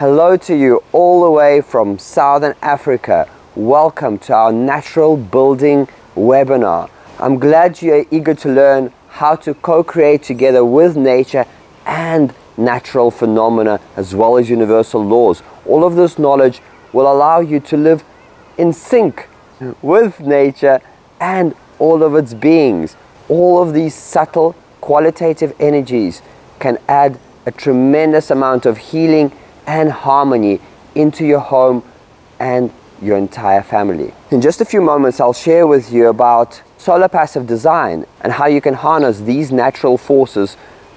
Hello to you all the way from Southern Africa. Welcome to our natural building webinar. I'm glad you are eager to learn how to co-create together with nature and natural phenomena as well as universal laws. All of this knowledge will allow you to live in sync with nature and all of its beings. All of these subtle qualitative energies can add a tremendous amount of healing and harmony into your home and your entire family. In just a few moments, I'll share with you about solar passive design and how you can harness these natural forces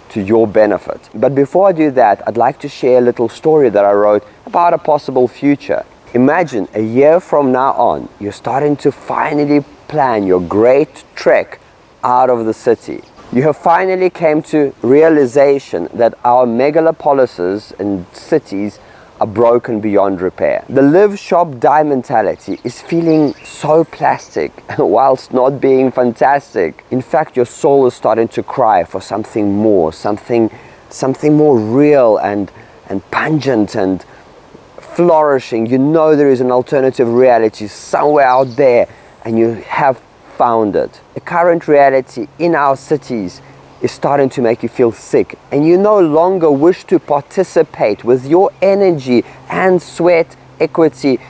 to your benefit. But before I do that, I'd like to share a little story that I wrote about a possible future. Imagine a year from now on, you're starting to finally plan your great trek out of the city. You have finally came to realization that our megalopolises and cities are broken beyond repair. The live, shop, die mentality is feeling so plastic whilst not being fantastic. In fact, your soul is starting to cry for something more, something more real and pungent and flourishing. You know there is an alternative reality somewhere out there, and you have found it. The current reality in our cities is starting to make you feel sick, and you no longer wish to participate with your energy and sweat equity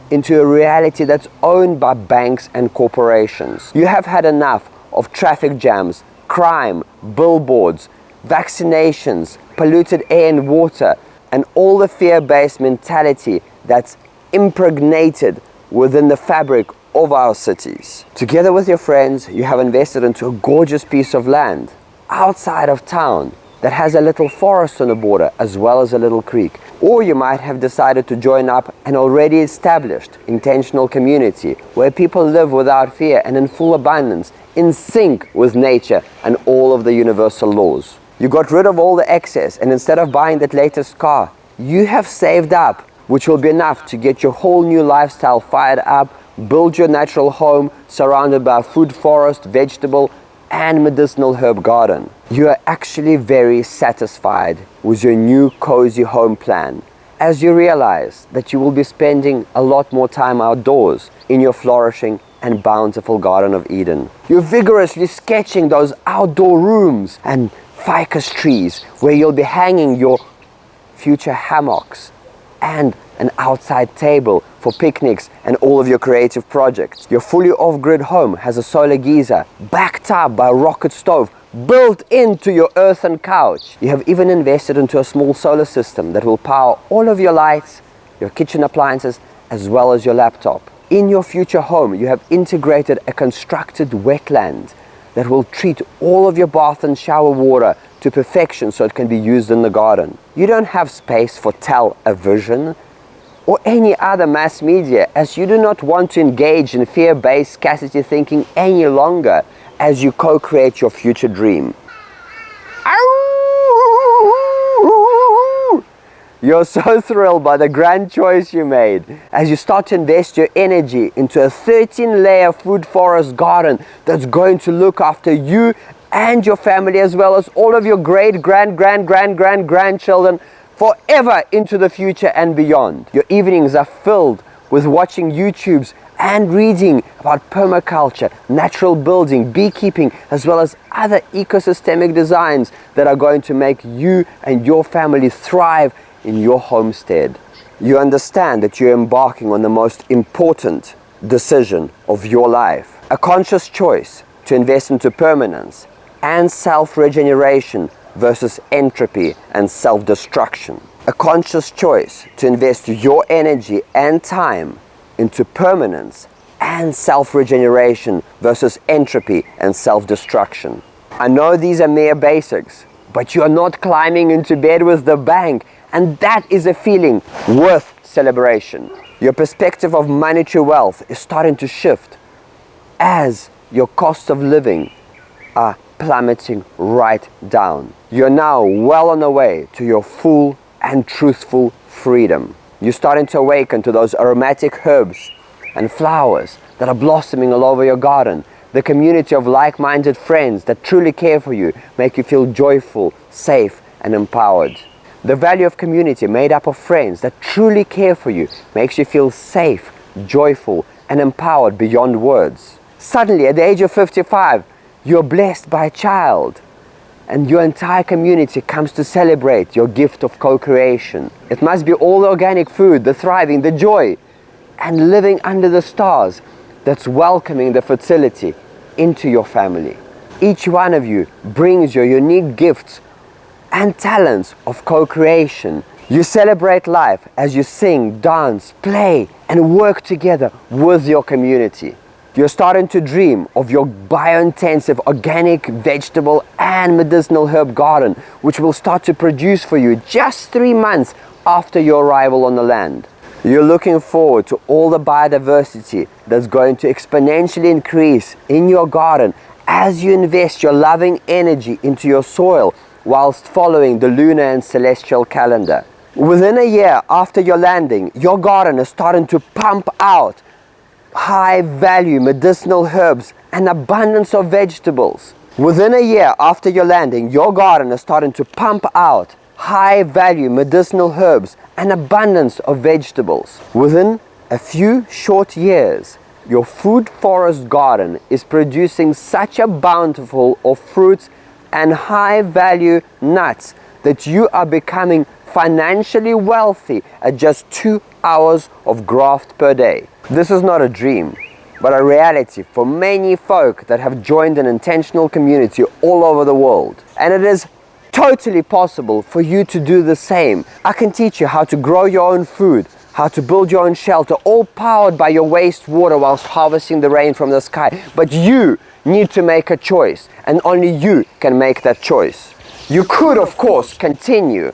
into a reality that's owned by banks and corporations. You have had enough of traffic jams, crime, billboards, vaccinations, polluted air and water, and all the fear-based mentality that's impregnated within the fabric of our cities. Together with your friends, you have invested into a gorgeous piece of land outside of town that has a little forest on the border as well as a little creek. Or you might have decided to join up an already established intentional community where people live without fear and in full abundance, in sync with nature and all of the universal laws. You got rid of all the excess, and instead of buying that latest car, you have saved up, which will be enough to get your whole new lifestyle fired up. Build your natural home surrounded by a food forest, vegetable and medicinal herb garden. You are actually very satisfied with your new cozy home plan, as you realize that you will be spending a lot more time outdoors in your flourishing and bountiful Garden of Eden. You're vigorously sketching those outdoor rooms and ficus trees where you'll be hanging your future hammocks and an outside table for picnics and all of your creative projects. Your fully off-grid home has a solar geyser backed up by a rocket stove built into your earthen couch. You have even invested into a small solar system that will power all of your lights, your kitchen appliances, as well as your laptop. In your future home, you have integrated a constructed wetland that will treat all of your bath and shower water to perfection so it can be used in the garden. You don't have space for television or any other mass media, as you do not want to engage in fear-based scarcity thinking any longer as you co-create your future dream. You're so thrilled by the grand choice you made as you start to invest your energy into a 13-layer food forest garden that's going to look after you and your family as well as all of your grandchildren forever into the future and beyond. Your evenings are filled with watching YouTubes and reading about permaculture, natural building, beekeeping, as well as other ecosystemic designs that are going to make you and your family thrive in your homestead. You understand that you're embarking on the most important decision of your life, a conscious choice to invest into permanence and self-regeneration versus entropy and self-destruction. A conscious choice to invest your energy and time into permanence and self-regeneration versus entropy and self-destruction. I know these are mere basics, but you are not climbing into bed with the bang, and that is a feeling worth celebration. Your perspective of monetary wealth is starting to shift as your cost of living are plummeting right down. You're now well on the way to your full and truthful freedom. You're starting to awaken to those aromatic herbs and flowers that are blossoming all over your garden. The community of like-minded friends that truly care for you, make you feel joyful, safe, and empowered. The value of community made up of friends that truly care for you makes you feel safe, joyful, and empowered beyond words. Suddenly, at the age of 55, you're blessed by a child, and your entire community comes to celebrate your gift of co-creation. It must be all the organic food, the thriving, the joy, and living under the stars that's welcoming the fertility into your family. Each one of you brings your unique gifts and talents of co-creation. You celebrate life as you sing, dance, play, and work together with your community. You're starting to dream of your bio-intensive organic, vegetable, and medicinal herb garden, which will start to produce for you just 3 months after your arrival on the land. You're looking forward to all the biodiversity that's going to exponentially increase in your garden as you invest your loving energy into your soil whilst following the lunar and celestial calendar. Within a year after your landing, your garden is starting to pump out high-value medicinal herbs and abundance of vegetables. Within a year after your landing, your garden is starting to pump out high-value medicinal herbs and abundance of vegetables. Within a few short years, your food forest garden is producing such a bountiful of fruits and high-value nuts that you are becoming financially wealthy at just 2 hours of graft per day. This is not a dream, but a reality for many folk that have joined an intentional community all over the world. And it is totally possible for you to do the same. I can teach you how to grow your own food, how to build your own shelter, all powered by your wastewater whilst harvesting the rain from the sky. But you need to make a choice, and only you can make that choice. You could, of course, continue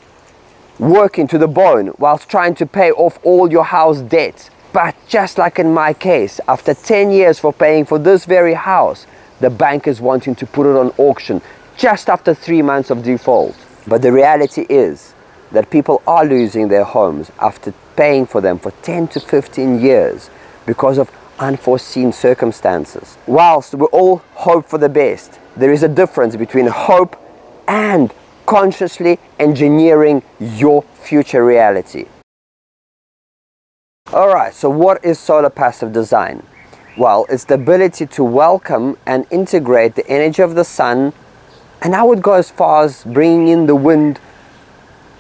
working to the bone whilst trying to pay off all your house debts. But just like in my case, after 10 years for paying for this very house, the bank is wanting to put it on auction just after 3 months of default. But the reality is that people are losing their homes after paying for them for 10 to 15 years because of unforeseen circumstances. Whilst we all hope for the best, there is a difference between hope and consciously engineering your future reality. Alright, so what is solar passive design? Well, it's the ability to welcome and integrate the energy of the sun, and I would go as far as bringing in the wind,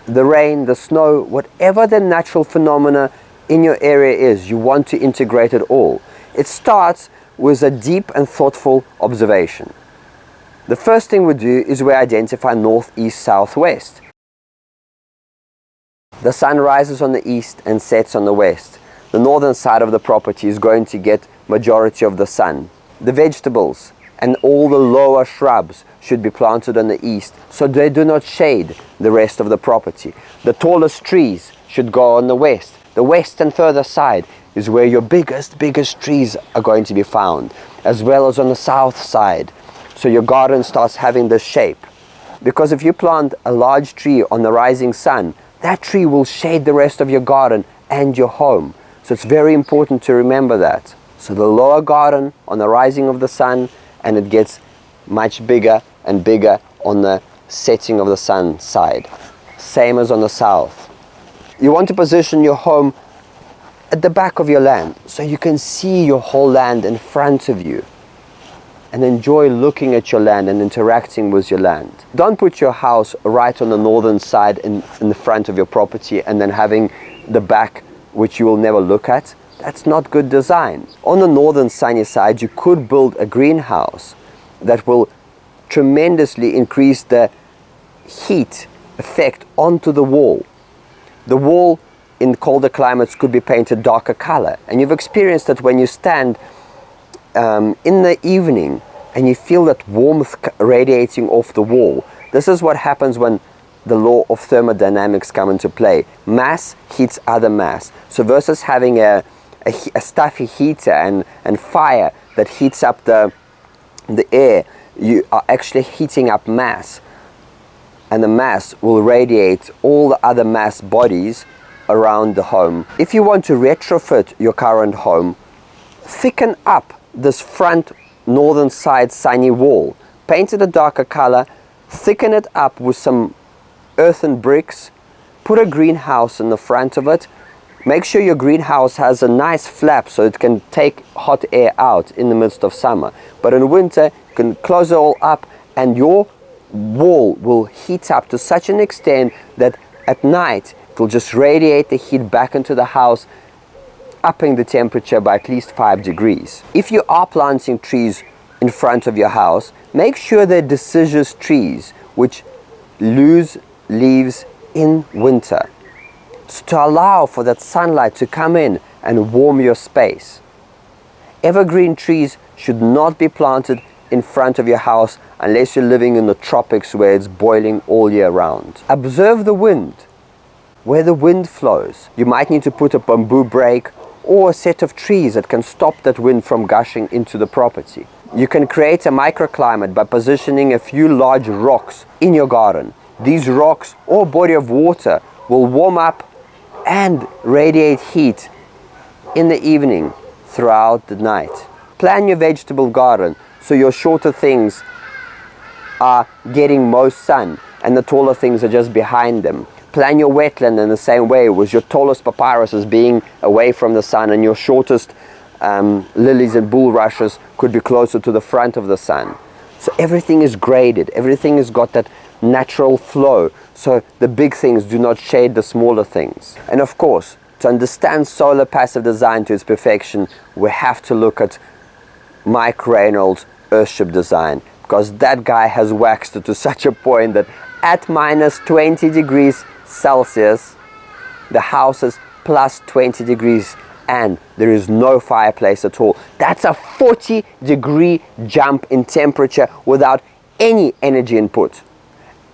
the rain, the snow, whatever the natural phenomena in your area is, you want to integrate it all. It starts with a deep and thoughtful observation. The first thing we do is we identify north, east, south, west. The sun rises on the east and sets on the west. The northern side of the property is going to get majority of the sun. The vegetables and all the lower shrubs should be planted on the east so they do not shade the rest of the property. The tallest trees should go on the west. The west and further side is where your biggest trees are going to be found, as well as on the south side. So your garden starts having this shape. Because if you plant a large tree on the rising sun, that tree will shade the rest of your garden and your home. So it's very important to remember that. So the lower garden on the rising of the sun, and it gets much bigger and bigger on the setting of the sun side. Same as on the south. You want to position your home at the back of your land so you can see your whole land in front of you and enjoy looking at your land and interacting with your land. Don't put your house right on the northern side in the front of your property and then having the back which you will never look at. That's not good design. On the northern sunny side, you could build a greenhouse that will tremendously increase the heat effect onto the wall. The wall in colder climates could be painted darker color, and you've experienced that when you stand in the evening and you feel that warmth radiating off the wall. This is what happens when the law of thermodynamics come into play. Mass heats other mass. So versus having a stuffy heater and fire that heats up the air, you are actually heating up mass, and the mass will radiate all the other mass bodies around the home. If you want to retrofit your current home, thicken up this front northern side sunny wall, paint it a darker color, thicken it up with some earthen bricks, put a greenhouse in the front of it. Make sure your greenhouse has a nice flap so it can take hot air out in the midst of summer. But in winter, you can close it all up and your wall will heat up to such an extent that at night it will just radiate the heat back into the house, upping the temperature by at least 5 degrees. If you are planting trees in front of your house, make sure they're deciduous trees which lose leaves in winter, so to allow for that sunlight to come in and warm your space. Evergreen trees should not be planted in front of your house unless you're living in the tropics where it's boiling all year round. Observe the wind. Where the wind flows, you might need to put a bamboo brake or a set of trees that can stop that wind from gushing into the property. You can create a microclimate by positioning a few large rocks in your garden. These rocks or body of water will warm up and radiate heat in the evening throughout the night. Plan your vegetable garden so your shorter things are getting most sun and the taller things are just behind them. Plan your wetland in the same way, with your tallest papyruses being away from the sun and your shortest lilies and bulrushes could be closer to the front of the sun. So everything is graded, everything has got that natural flow, so the big things do not shade the smaller things. And of course, to understand solar passive design to its perfection, we have to look at Mike Reynolds' Earthship design, because that guy has waxed it to such a point that at minus 20 degrees Celsius, the house is plus 20 degrees and there is no fireplace at all. That's a 40-degree jump in temperature without any energy input.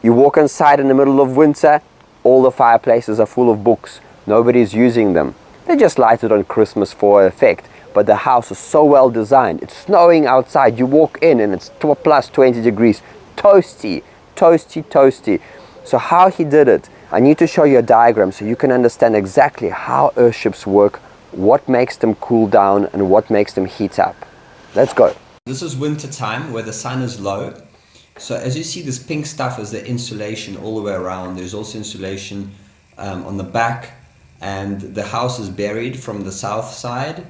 You walk inside in the middle of winter, all the fireplaces are full of books. Nobody's using them. They just light it on Christmas for effect. But the house is so well designed. It's snowing outside. You walk in and it's plus 20 degrees. Toasty, toasty, toasty. So how he did it, I need to show you a diagram so you can understand exactly how Earthships work, what makes them cool down and what makes them heat up. Let's go. This is winter time where the sun is low. So as you see, this pink stuff is the insulation all the way around. There's also insulation on the back, and the house is buried from the south side,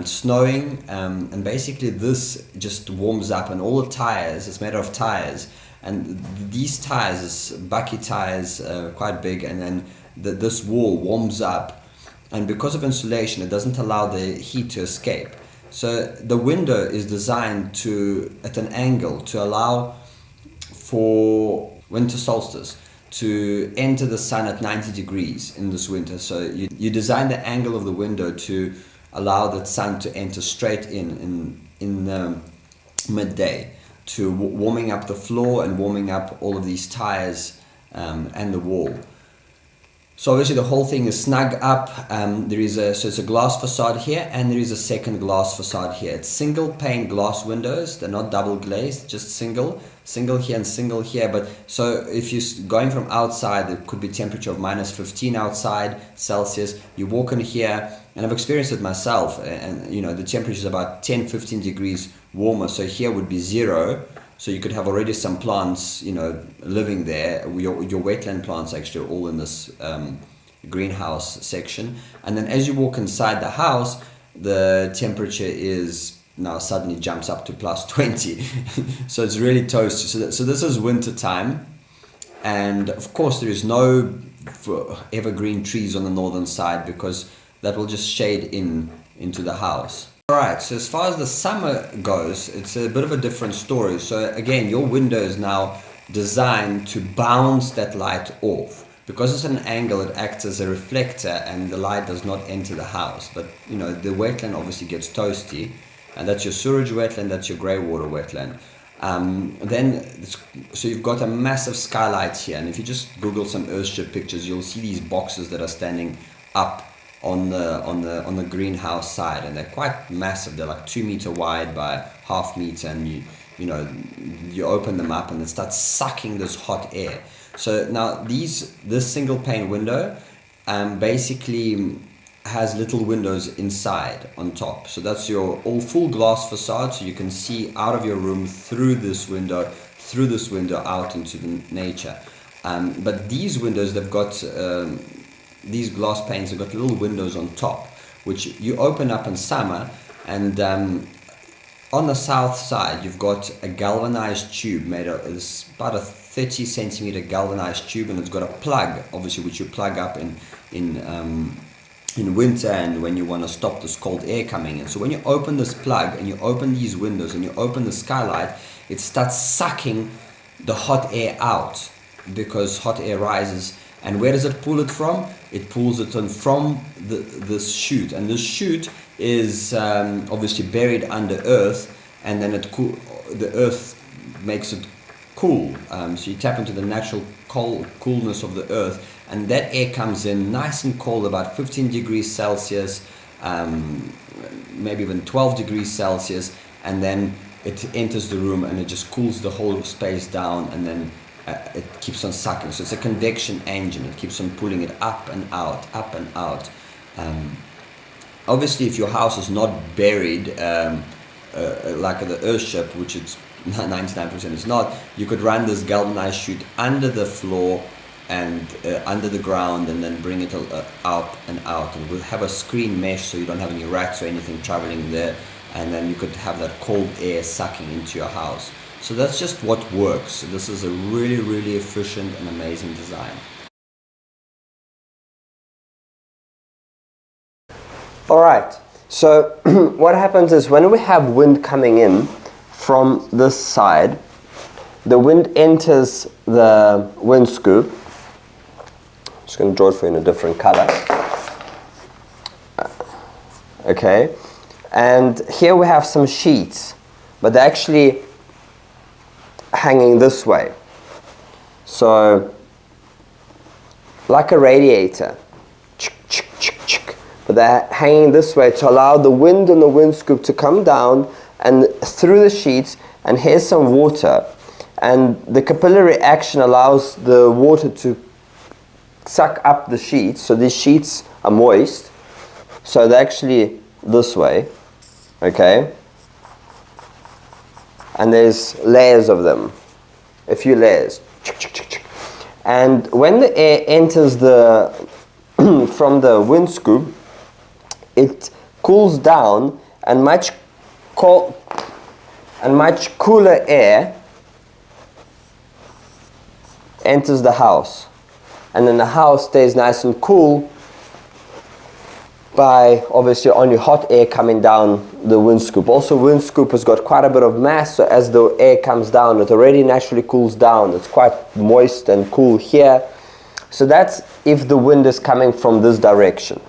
snowing, and basically this just warms up, and all the tires, it's made of tires, and these tires is bucky tires, quite big, and then this wall warms up, and because of insulation it doesn't allow the heat to escape. So the window is designed at an angle to allow for winter solstice to enter the sun at 90 degrees in this winter. So you design the angle of the window to allow the sun to enter straight in midday, to warming up the floor and warming up all of these tires and the wall. So obviously the whole thing is snug up. So it's a glass facade here, and there is a second glass facade here. It's single pane glass windows. They're not double glazed, just single here and single here. But so if you're going from outside, it could be temperature of minus 15 outside Celsius. You walk in here, and I've experienced it myself, and the temperature is about 10-15 degrees warmer. So here would be 0. So you could have already some plants, living there. Your wetland plants actually are all in this greenhouse section. And then as you walk inside the house, the temperature is now suddenly jumps up to plus 20. So it's really toasty. So this is winter time. And of course there is no evergreen trees on the northern side, because that will just shade into the house. Alright, so as far as the summer goes, it's a bit of a different story. So again, your window is now designed to bounce that light off. Because it's at an angle, it acts as a reflector and the light does not enter the house. But the wetland obviously gets toasty, and that's your sewerage wetland, that's your grey water wetland. So you've got a massive skylight here, and if you just Google some Earthship pictures, you'll see these boxes that are standing up on the greenhouse side, and they're quite massive. They're like 2 meter wide by ½ meter, and you open them up and it starts sucking this hot air. So now this single pane window basically has little windows inside on top. So that's your all full glass facade, so you can see out of your room through this window out into the nature. But these windows, they've got these glass panes, have got little windows on top, which you open up in summer, and on the south side you've got a galvanized tube made of, it's about a 30 centimeter galvanized tube, and it's got a plug, obviously, which you plug up in winter and when you want to stop this cold air coming in. So when you open this plug and you open these windows and you open the skylight, it starts sucking the hot air out, because hot air rises. And where does it pull it from? It pulls it on from this chute, and this chute is obviously buried under earth, and then the earth makes it cool. So you tap into the natural coolness of the earth, and that air comes in nice and cold, about 15 degrees Celsius, maybe even 12 degrees Celsius, and then it enters the room and it just cools the whole space down, and then it keeps on sucking. So it's a convection engine. It keeps on pulling it up and out, up and out. Obviously, if your house is not buried like the Earthship, which it's 99% is not, you could run this galvanized chute under the floor and under the ground, and then bring it up and out. And we'll have a screen mesh so you don't have any rats or anything traveling there, and then you could have that cold air sucking into your house. So that's just what works. So this is a really, really efficient and amazing design. All right, so what happens is when we have wind coming in from this side, the wind enters the wind scoop. I'm just going to draw it for you in a different color. Okay, and here we have some sheets, but they're actually hanging this way. So, like a radiator. But they're hanging this way to allow the wind and the wind scoop to come down and through the sheets, and here's some water. And the capillary action allows the water to suck up the sheets, so these sheets are moist. So they're actually this way, okay? And there's layers of them, a few layers. And when the air enters from the wind scoop, it cools down, and much cooler air enters the house, and then the house stays nice and cool by obviously only hot air coming down the wind scoop. Also, wind scoop has got quite a bit of mass, so as the air comes down, it already naturally cools down. It's quite moist and cool here. So that's if the wind is coming from this direction.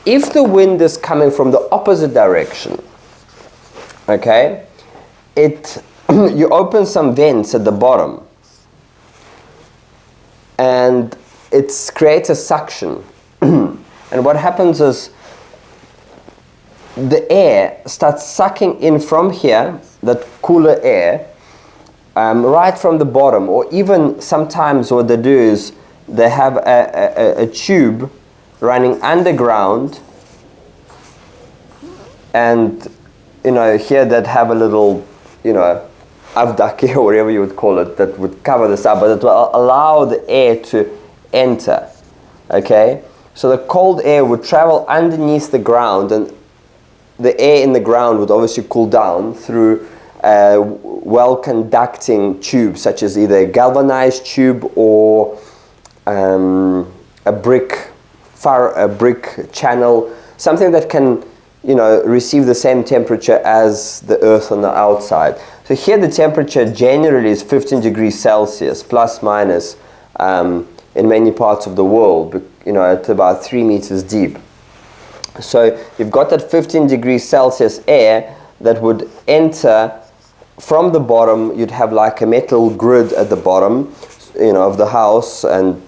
If the wind is coming from the opposite direction, okay, you open some vents at the bottom, and it creates a suction. And what happens is the air starts sucking in from here, that cooler air, right from the bottom. Or even sometimes what they do is they have a tube running underground, and here they'd have a little avdaki or whatever you would call it, that would cover this up, but it will allow the air to enter. Okay, so the cold air would travel underneath the ground, and the air in the ground would obviously cool down through a well-conducting tube, such as either a galvanized tube or a brick channel, something that can receive the same temperature as the earth on the outside. So here the temperature generally is 15 degrees Celsius, plus minus, in many parts of the world, at about 3 meters deep. So you've got that 15 degrees Celsius air that would enter from the bottom. You'd have like a metal grid at the bottom, of the house, and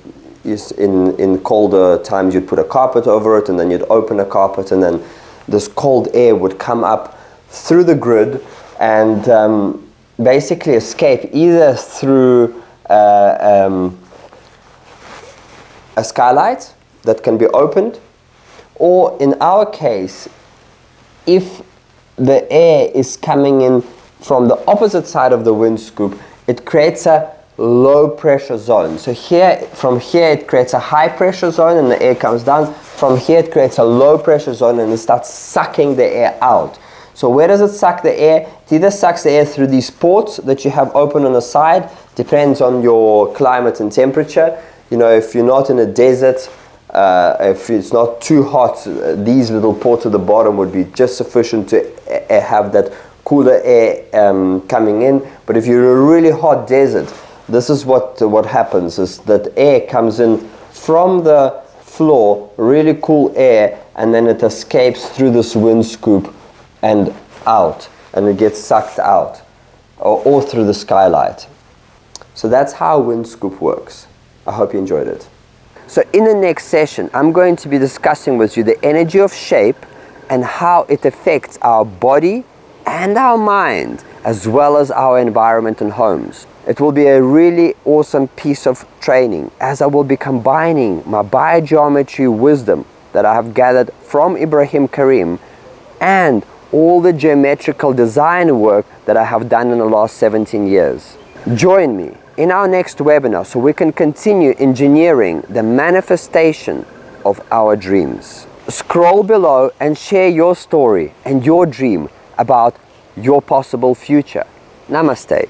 in colder times you'd put a carpet over it, and then you'd open a carpet, and then this cold air would come up through the grid and basically escape either through a skylight that can be opened, or in our case, if the air is coming in from the opposite side of the wind scoop, it creates a low pressure zone. So from here it creates a high pressure zone and the air comes down. From here it creates a low pressure zone and it starts sucking the air out. So where does it suck the air? It either sucks the air through these ports that you have open on the side, depends on your climate and temperature. You know, if you're not in a desert, if it's not too hot, these little ports at the bottom would be just sufficient to have that cooler air coming in. But if you're in a really hot desert, this is what happens, is that air comes in from the floor, really cool air, and then it escapes through this wind scoop and out, and it gets sucked out, or through the skylight. So that's how wind scoop works. I hope you enjoyed it. So in the next session, I'm going to be discussing with you the energy of shape and how it affects our body and our mind, as well as our environment and homes. It will be a really awesome piece of training, as I will be combining my biogeometry wisdom that I have gathered from Ibrahim Karim and all the geometrical design work that I have done in the last 17 years. Join me in our next webinar so we can continue engineering the manifestation of our dreams. Scroll below and share your story and your dream about your possible future. Namaste.